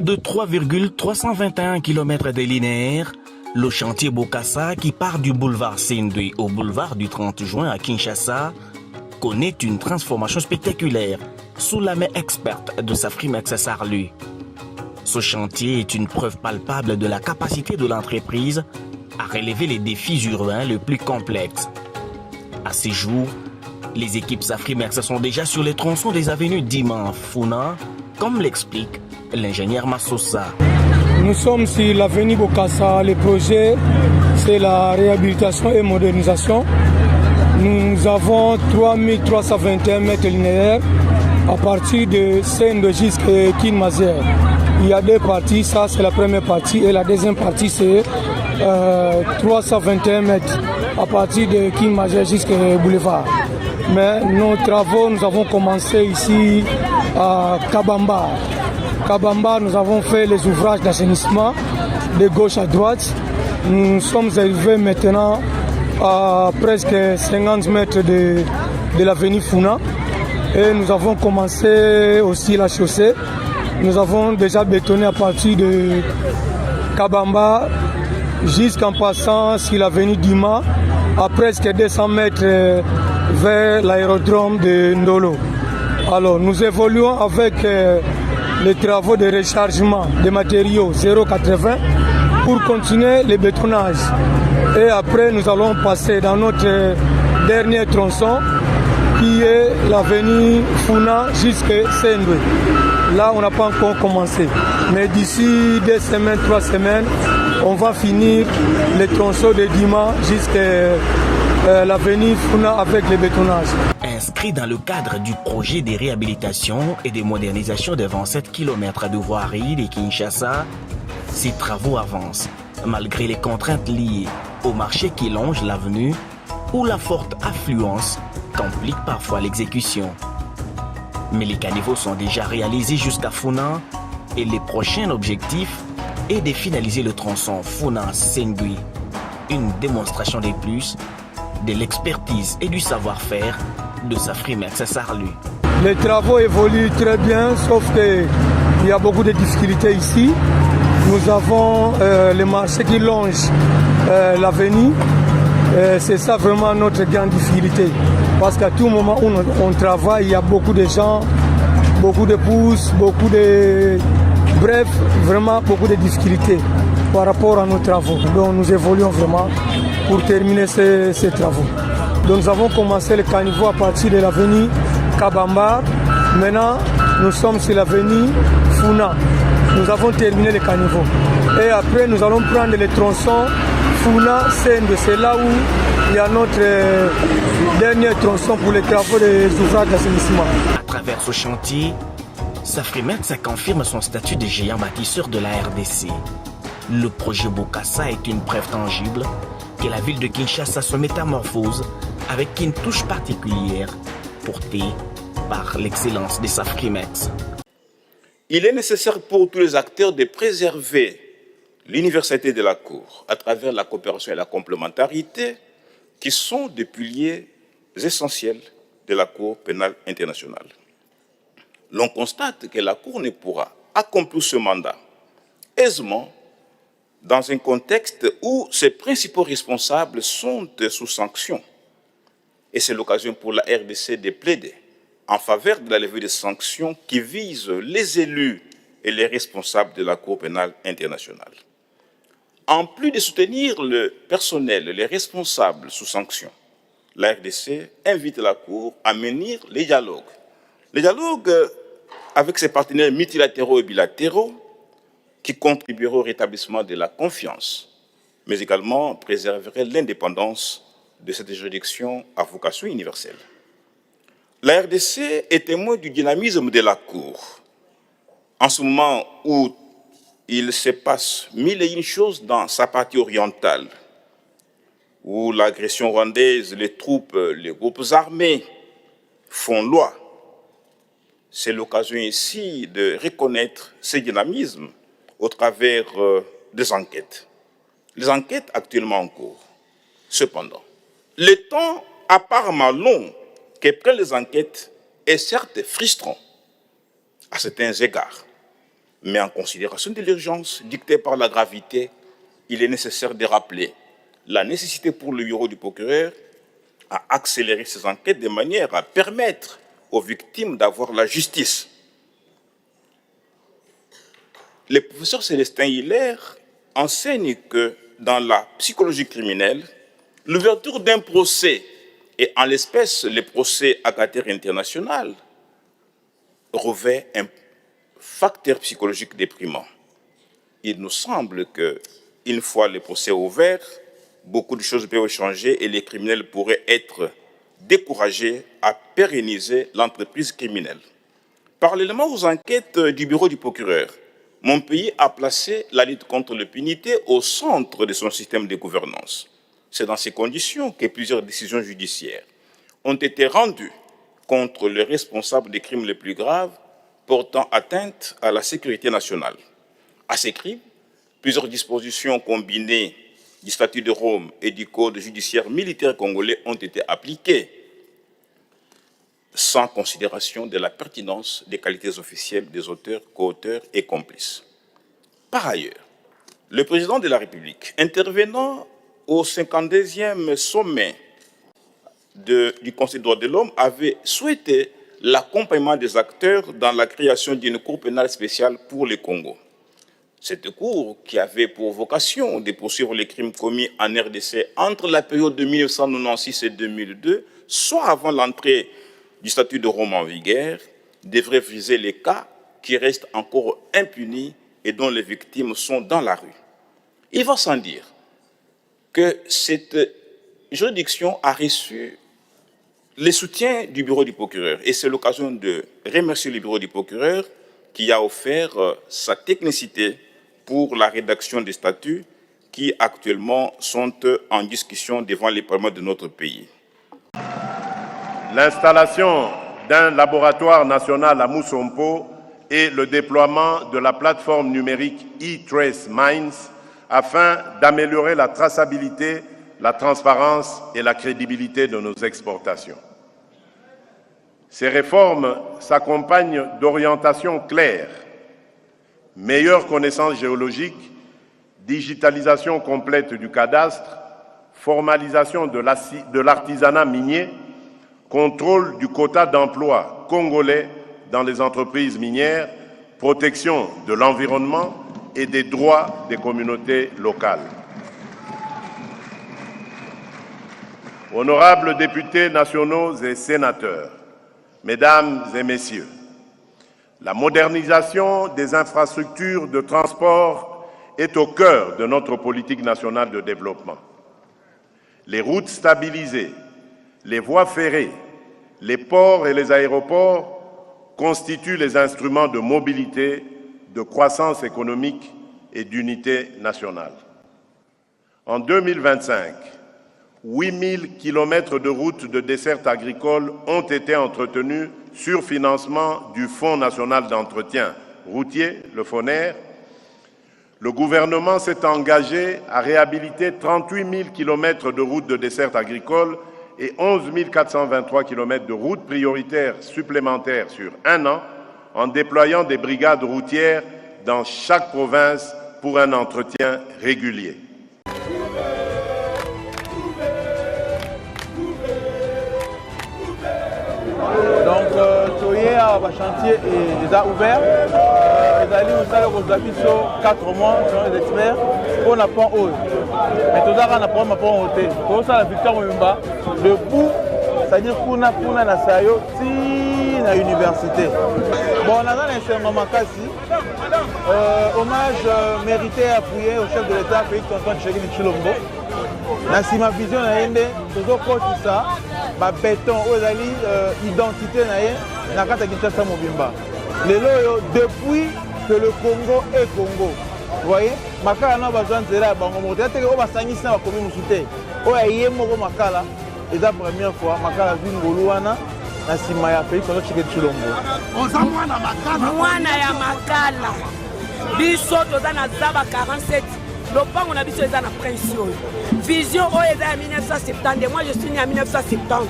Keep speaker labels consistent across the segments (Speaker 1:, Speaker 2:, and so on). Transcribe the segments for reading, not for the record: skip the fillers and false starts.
Speaker 1: de 3,321 km de linéaire, le chantier Bokassa, qui part du boulevard Sendwe au boulevard du 30 juin à Kinshasa, connaît une transformation spectaculaire sous la main experte de Safrimex Sarlu. Ce chantier est une preuve palpable de la capacité de l'entreprise à relever les défis urbains les plus complexes. À ces jours, les équipes Safrimex sont déjà sur les tronçons des avenues Dima, Funa, comme l'explique l'ingénieur Massosa.
Speaker 2: Nous sommes sur l'avenue Bokassa. Le projet, c'est la réhabilitation et modernisation. Nous avons 3321 mètres linéaires à partir de Sendwe jusqu'à Kinmazer. Il y a deux parties, ça c'est la première partie et la deuxième partie c'est 321 mètres à partir de Kinmazer jusqu'au boulevard. Mais nos travaux, nous avons commencé ici à Kabamba. Kabamba, nous avons fait les ouvrages d'assainissement de gauche à droite. Nous sommes arrivés maintenant à presque 50 mètres de l'avenue Funa. Et nous avons commencé aussi la chaussée. Nous avons déjà bétonné à partir de Kabamba jusqu'en passant sur l'avenue Dima à presque 200 mètres vers l'aérodrome de Ndolo. Alors nous évoluons avec les travaux de rechargement des matériaux 0,80 pour continuer le bétonnage. Et après nous allons passer dans notre dernier tronçon qui est l'avenue Funa jusqu'à Sendwe. Là, on n'a pas encore commencé. Mais d'ici 2 semaines, 3 semaines, on va finir les tronçons de Dima jusqu'à l'avenue Funa avec le bétonnage.
Speaker 1: Inscrit dans le cadre du projet de réhabilitation et de modernisation de 27 km de voirie de Kinshasa, ces travaux avancent, malgré les contraintes liées au marché qui longe l'avenue ou la forte affluence complique parfois l'exécution. Mais les caniveaux sont déjà réalisés jusqu'à Funa et le prochain objectif est de finaliser le tronçon Funa-Sendwe. Une démonstration de plus de l'expertise et du savoir-faire de Safrimex Sarlu.
Speaker 2: Les travaux évoluent très bien, sauf qu'il y a beaucoup de difficultés ici. Nous avons le marché qui longe l'avenue. C'est ça vraiment notre grande difficulté. Parce qu'à tout moment où on travaille, il y a beaucoup de gens, beaucoup de pousses, beaucoup de... Bref, vraiment beaucoup de difficultés par rapport à nos travaux. Donc nous évoluons vraiment pour terminer ces travaux. Donc nous avons commencé le caniveau à partir de l'avenue Kabamba. Maintenant, nous sommes sur l'avenue Funa. Nous avons terminé le caniveau. Et après, nous allons prendre les tronçons Funa-Sendwe. C'est là où il y a notre dernier tronçon pour les travaux des ouvrages d'assainissement.
Speaker 1: À travers ce chantier, Safrimex confirme son statut de géant bâtisseur de la RDC. Le projet Bokassa est une preuve tangible que la ville de Kinshasa se métamorphose avec une touche particulière portée par l'excellence de Safrimex.
Speaker 3: Il est nécessaire pour tous les acteurs de préserver l'universalité de la Cour à travers la coopération et la complémentarité qui sont des piliers essentiels de la Cour pénale internationale. L'on constate que la Cour ne pourra accomplir ce mandat aisément dans un contexte où ses principaux responsables sont sous sanction. Et c'est l'occasion pour la RDC de plaider en faveur de la levée des sanctions qui visent les élus et les responsables de la Cour pénale internationale. En plus de soutenir le personnel, les responsables sous sanction, la RDC invite la Cour à mener les dialogues. Les dialogues avec ses partenaires multilatéraux et bilatéraux qui contribueront au rétablissement de la confiance, mais également préserveraient l'indépendance de cette juridiction à vocation universelle. La RDC est témoin du dynamisme de la Cour. En ce moment où il se passe mille et une choses dans sa partie orientale, où l'agression rwandaise, les troupes, les groupes armés font loi. C'est l'occasion ici de reconnaître ce dynamisme au travers des enquêtes. Les enquêtes actuellement en cours. Cependant, le temps apparemment long que prennent les enquêtes est certes frustrant à certains égards. Mais en considération de l'urgence dictée par la gravité, il est nécessaire de rappeler la nécessité pour le bureau du procureur à accélérer ses enquêtes de manière à permettre aux victimes d'avoir la justice. Le professeur Célestin Hiller enseigne que dans la psychologie criminelle, l'ouverture d'un procès, et en l'espèce le procès à caractère international, revêt un facteur psychologique déprimant. Il nous semble qu'une fois le procès ouvert, beaucoup de choses peuvent changer et les criminels pourraient être découragés à pérenniser l'entreprise criminelle. Parallèlement aux enquêtes du bureau du procureur, mon pays a placé la lutte contre l'impunité au centre de son système de gouvernance. C'est dans ces conditions que plusieurs décisions judiciaires ont été rendues contre les responsables des crimes les plus graves portant atteinte à la sécurité nationale. À ces crimes, plusieurs dispositions combinées du statut de Rome et du code judiciaire militaire congolais ont été appliquées sans considération de la pertinence des qualités officielles des auteurs, co-auteurs et complices. Par ailleurs, le président de la République, intervenant au 52e sommet du Conseil des droits de l'homme, avait souhaité l'accompagnement des acteurs dans la création d'une cour pénale spéciale pour le Congo. Cette cour, qui avait pour vocation de poursuivre les crimes commis en RDC entre la période de 1996 et 2002, soit avant l'entrée du statut de Rome en vigueur, devrait viser les cas qui restent encore impunis et dont les victimes sont dans la rue. Il va sans dire que cette juridiction a reçu le soutien du bureau du procureur. Et c'est l'occasion de remercier le bureau du procureur qui a offert sa technicité pour la rédaction des statuts qui actuellement sont en discussion devant les parlements de notre pays.
Speaker 4: L'installation d'un laboratoire national à Mousompo et le déploiement de la plateforme numérique e-Trace Mines afin d'améliorer la traçabilité, la transparence et la crédibilité de nos exportations. Ces réformes s'accompagnent d'orientations claires, meilleure connaissance géologique, digitalisation complète du cadastre, formalisation de l'artisanat minier, contrôle du quota d'emploi congolais dans les entreprises minières, protection de l'environnement et des droits des communautés locales. Honorables députés nationaux et sénateurs, Mesdames et Messieurs, la modernisation des infrastructures de transport est au cœur de notre politique nationale de développement. Les routes stabilisées, les voies ferrées, les ports et les aéroports constituent les instruments de mobilité, de croissance économique et d'unité nationale. En 2025, 8000 km de routes de desserte agricole ont été entretenus sur financement du Fonds national d'entretien routier, le FONER. Le gouvernement s'est engagé à réhabiliter 38 000 km de routes de desserte agricole et 11 423 km de routes prioritaires supplémentaires sur un an, en déployant des brigades routières dans chaque province pour un entretien régulier.
Speaker 5: Donc, Toya, le chantier est déjà ouvert. Les alliés ont allé 4 mois, selon les experts, pour la pont haut. Mais tout ça, on a pas pont haut. Tout ça, la victoire Mumba, debout, c'est-à-dire qu'on a na sayo, si na université. Bon, on a un enseignement Makassi. Hommage mérité appuyé au chef de l'État, Félix Antoine Tshisekedi Tshilombo. Dans ma vision, toujours ça, béton, identité na kata Kinshasa Mobimba. Depuis que le Congo est Congo, vous voyez, Makala n'a pas besoin de là, on va dire que Sangisa va commis Moussouté. Makala, c'est la première fois, Makala vit Ngoluana, na Simaya Félix Antoine Tshisekedi Tshilombo.
Speaker 6: Mwana ya Makala, biso toza na Zaba 47. Lopango na biso eza na prince oyo. Vision oyo eza ya 1970. Moi je suis né en 1970.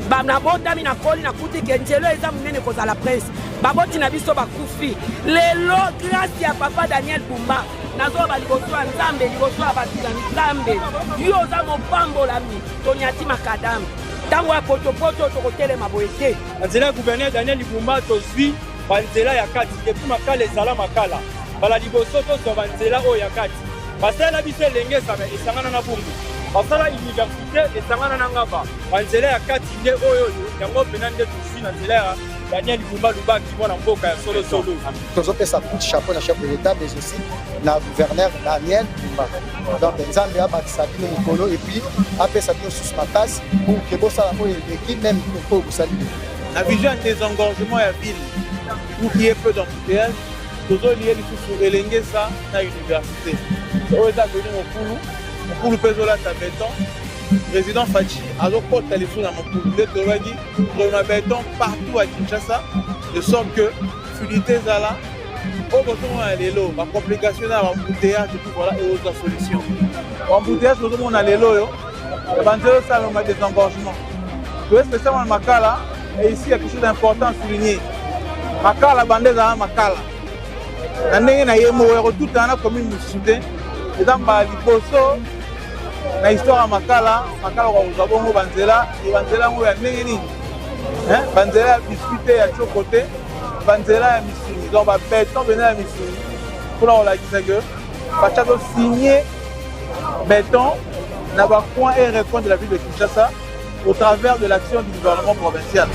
Speaker 6: Ba na botami na koli na kuti ke nzelo eza munene kozala prince. baboti na biso bakufi lelo grâce ya papa Daniel Bumba nazoba liboso ya Nzambe liboso ya bato ya Nzambe yo oza mopambolami tonyati makadamu ntango ya potopoto tokotelema boye te
Speaker 7: nzela ya gouverneur Daniel Bumba tozwi banzela ya kati depuis makala ezala makala bala liboso tozwa banzela oyo ya kati basala biso elenge esangana na bungu basala université esangana na ngaba banzela ya kati nde oyo yango mpena nde tozwi na nzela ya Daniel Bumba Lubaki mwana mboka ya solo solo
Speaker 8: tozopesa coup de chapeau na chef de l'État mais aussi na gouverneur Daniel Bumba donc Nzambe abakisa bino mokolo et puis apesa bino susu makasi pour que bosala oyo eleki même po bosali
Speaker 5: la vision des engorgements ya ville pour qu'il y ait peu d'embouteillage tozoliye lisusu elenge sa na université oyo eza venu mokulu mpe ezolata béton président Fachi azokota lisusu na mokulu nde tolobaki tozona béton partout à Kinshasa de sorte que fluidité ezala oyo bozomona lelo bacomplication na bambouteillage epuis voilà eozwa solution bambouteillage bozomona lelo oyo banzela osalama des engorgements toye spécialement na makala et ici il y a quelque chose d'important à souligner makala bande ezala makala na ndenge na ye moko ya kotutana na commune mosusu te eza mbala liboso na histoire ya makala kozwa bongo banzela yango ya ndenge nini banzela ya biskuit te ya tioko te banzela ya misuni donc babeton bena ya misuni mpona kolakisa ke batia tosigne béton na bacoin et recoin de la ville de Kinshasa au travers de l'action du gouvernement provincial.